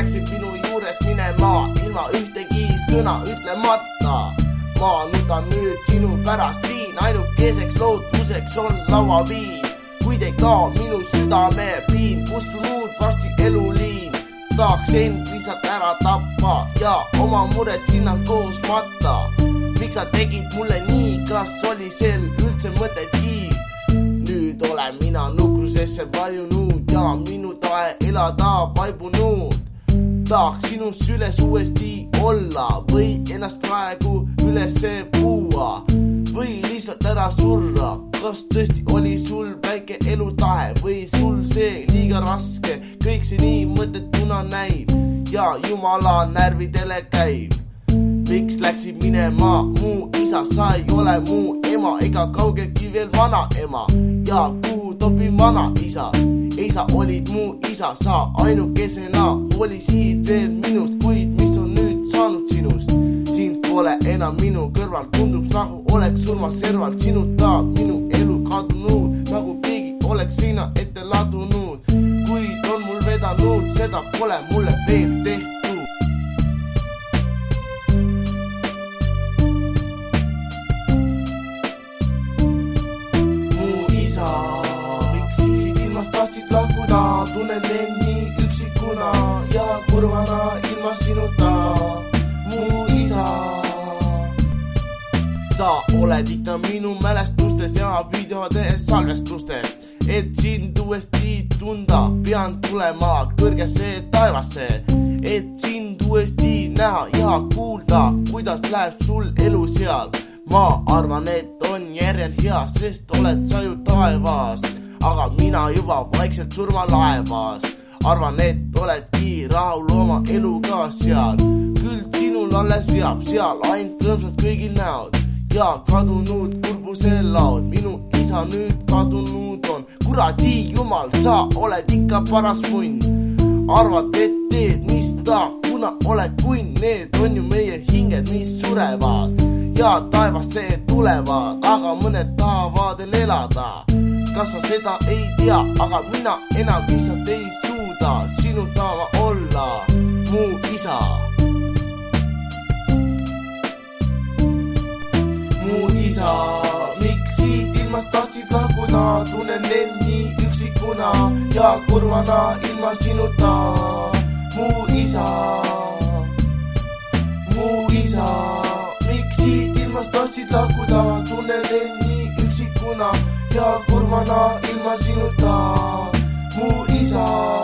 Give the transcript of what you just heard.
läksid minu juurest minema ilma ühtegi sõna ütlemata. Ma nutan nüüd sinu pärast siin, ainukeseks lootuseks on lauaviin. Kuid ei kao minu südame piin, kustunud varsti eluliin. Tahaks end lihtsalt ära tappa ja oma mured sinna koos matta. Miks sa tegid mulle nii, kas oli sel üldse mõtetki? Nüüd olen mina nukrusesse vajunud ja minu tahe elada vaibunud. Tahaks sinust süles uuesti olla või ennast praegu ülesse puua või lihtsalt ära surra. Kas tõesti oli sul väike elutahe või sul see liiga raske? Kõik see nii mõttetuna näib ja jumala närvidele käib. Miks läksid minema mu isa, sa ei ole mu ema ega kaugeltki veel vana ema. Ja kuhu topin vana isa? Ei, sa olid mu isa, sa ainukesena hoolisid veel minust, kuid mis on nüüd saanud sinust? Sind pole enam minu kõrval, tunduks nagu oleks surmas serval. Sinuta minu elu kadunud, nagu keegi oleks seina ette ladunud. Kuid on mul vedanud, seda pole mulle veel tehtud. Tahtsid lahkuda, tunnen end nii üksikuna ja kurvana ilma sinuta, mu isa. Sa oled ikka minu mälestustes ja videodes salvestustes, et sind uuesti tunda. Pean tulema kõrgesse taevasse, et sind uuesti näha ja kuulda, kuidas läheb sul elu seal. Ma arvan, et on järjel hea, sest oled sa ju taevas. Aga mina juba vaikselt surmalaevas. Arvan, et oledki rahul oma eluga seal. Küll sinul alles veab seal ainult rõõmsad kõigil näod ja kadunud kurbuse laud. Minu isa nüüd kadunud on. Kuradi jumal, sa oled ikka paras munn. Arvad, et teed, mis ta, kuna oled kunn. Need on ju meie hinged, mis surevad ja taevasse tulevad, aga mõned tahavad veel elada. Kas sa seda ei tea, aga mina enam lihtsalt ei suuda sinuta ma olla, mu isa. Mu isa, miks siit ilmast tahtsid lahkuda, tunnen end nii üksikuna ja kurvana ilma sinuta, mu isa. Mu isa, miks siit ilmast tahtsid lahkuda, tunnen end nii üksikuna ja kurvana ilma sinuta, mu isa.